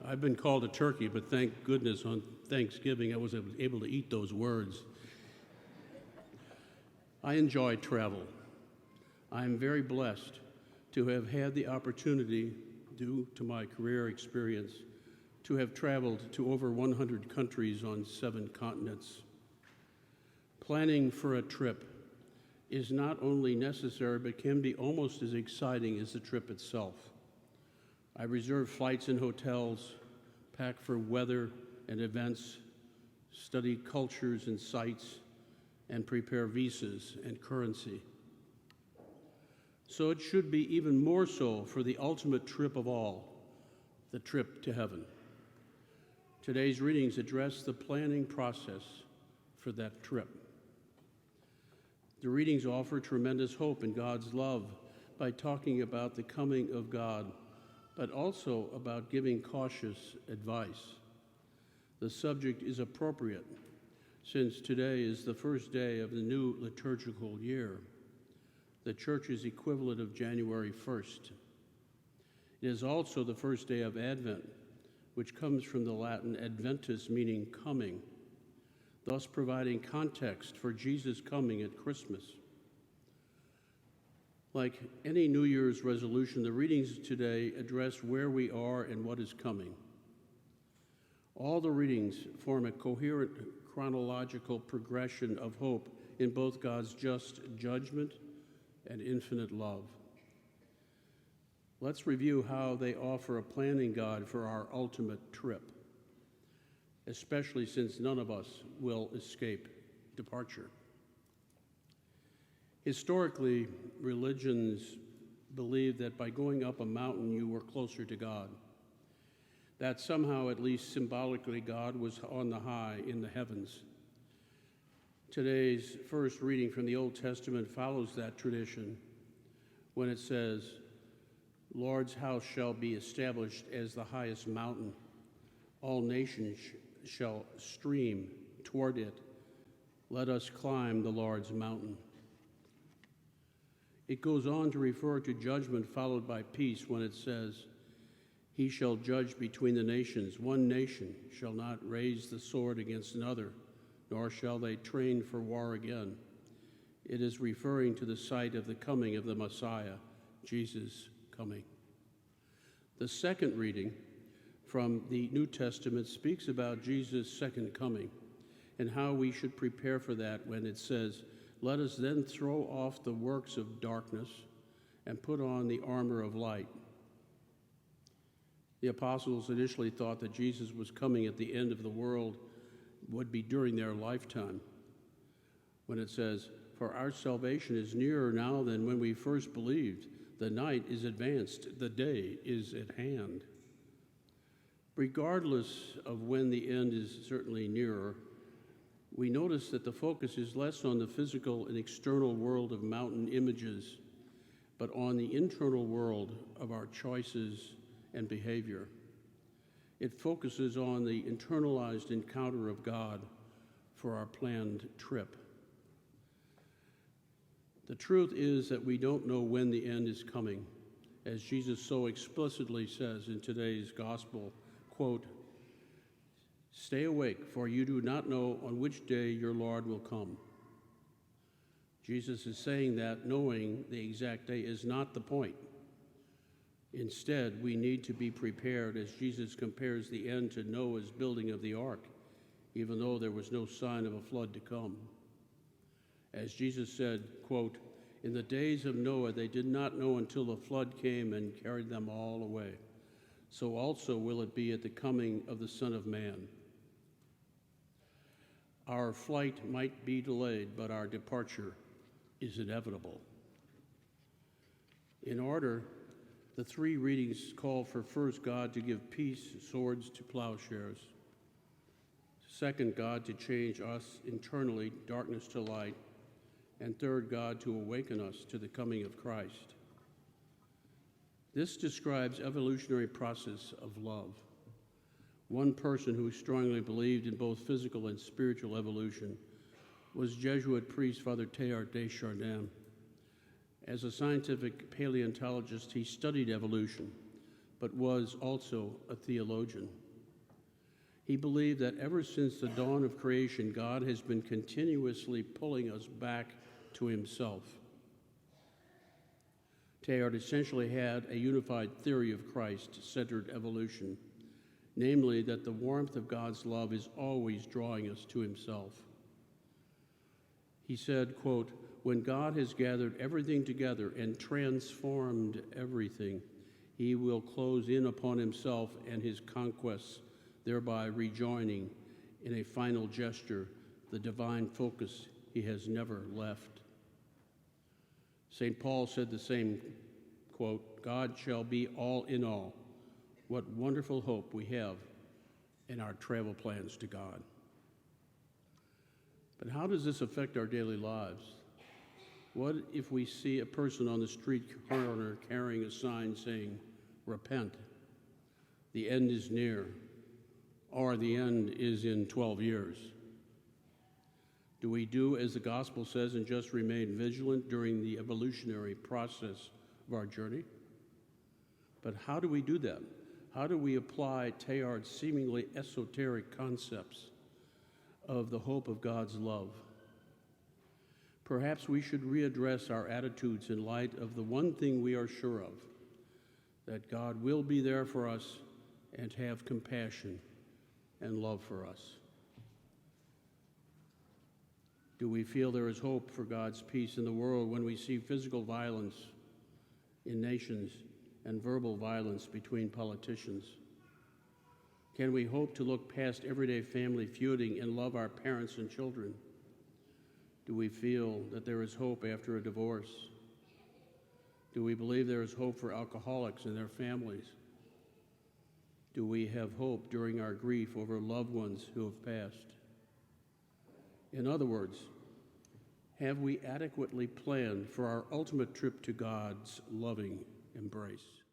I've been called a turkey, but thank goodness on Thanksgiving I was able to eat those words. I enjoy travel. I am very blessed to have had the opportunity, due to my career experience, to have traveled to over 100 countries on 7 continents. Planning for a trip is not only necessary, but can be almost as exciting as the trip itself. I reserve flights and hotels, pack for weather and events, study cultures and sites, and prepare visas and currency. So it should be even more so for the ultimate trip of all, the trip to heaven. Today's readings address the planning process for that trip. The readings offer tremendous hope in God's love by talking about the coming of God, but also about giving cautious advice. The subject is appropriate since today is the first day of the new liturgical year, the Church's equivalent of January 1st. It is also the first day of Advent, which comes from the Latin adventus, meaning coming, thus providing context for Jesus' coming at Christmas. Like any New Year's resolution, the readings today address where we are and what is coming. All the readings form a coherent chronological progression of hope in both God's just judgment and infinite love. Let's review how they offer a planning guide for our ultimate trip, especially since none of us will escape departure. Historically, religions believed that by going up a mountain you were closer to God, that somehow, at least symbolically, God was on the high in the heavens. Today's first reading from the Old Testament follows that tradition when it says, "Lord's house shall be established as the highest mountain. All nations shall stream toward it. Let us climb the Lord's mountain." It goes on to refer to judgment followed by peace when it says, "He shall judge between the nations. One nation shall not raise the sword against another, nor shall they train for war again." It is referring to the sight of the coming of the Messiah, Jesus coming. The second reading from the New Testament speaks about Jesus' second coming and how we should prepare for that when it says, "Let us then throw off the works of darkness and put on the armor of light." The apostles initially thought that Jesus was coming at the end of the world would be during their lifetime. When it says, "For our salvation is nearer now than when we first believed. The night is advanced, the day is at hand." Regardless of when the end is certainly nearer, we notice that the focus is less on the physical and external world of mountain images, but on the internal world of our choices and behavior. It focuses on the internalized encounter of God for our planned trip. The truth is that we don't know when the end is coming, as Jesus so explicitly says in today's gospel, quote, "Stay awake, for you do not know on which day your Lord will come." Jesus is saying that knowing the exact day is not the point. Instead, we need to be prepared as Jesus compares the end to Noah's building of the ark, even though there was no sign of a flood to come. As Jesus said, quote, "In the days of Noah, they did not know until the flood came and carried them all away. So also will it be at the coming of the Son of Man." Our flight might be delayed, but our departure is inevitable. In order, the 3 readings call for first, God to give peace, swords to plowshares. Second, God to change us internally, darkness to light. And third, God to awaken us to the coming of Christ. This describes evolutionary process of love. One person who strongly believed in both physical and spiritual evolution was Jesuit priest Father Teilhard de Chardin. As a scientific paleontologist, he studied evolution, but was also a theologian. He believed that ever since the dawn of creation, God has been continuously pulling us back to himself. Teilhard essentially had a unified theory of Christ-centered evolution, namely that the warmth of God's love is always drawing us to himself. He said, quote, "When God has gathered everything together and transformed everything, he will close in upon himself and his conquests, thereby rejoining in a final gesture the divine focus he has never left." St. Paul said the same, quote, "God shall be all in all. What wonderful hope we have in our travel plans to God." But how does this affect our daily lives? What if we see a person on the street corner carrying a sign saying, "Repent, the end is near," or "the end is in 12 years"? Do we do as the gospel says and just remain vigilant during the evolutionary process of our journey? But how do we do that? How do we apply Teilhard's seemingly esoteric concepts of the hope of God's love? Perhaps we should readdress our attitudes in light of the one thing we are sure of, that God will be there for us and have compassion and love for us. Do we feel there is hope for God's peace in the world when we see physical violence in nations and verbal violence between politicians? Can we hope to look past everyday family feuding and love our parents and children? Do we feel that there is hope after a divorce? Do we believe there is hope for alcoholics and their families? Do we have hope during our grief over loved ones who have passed? In other words, have we adequately planned for our ultimate trip to God's loving embrace?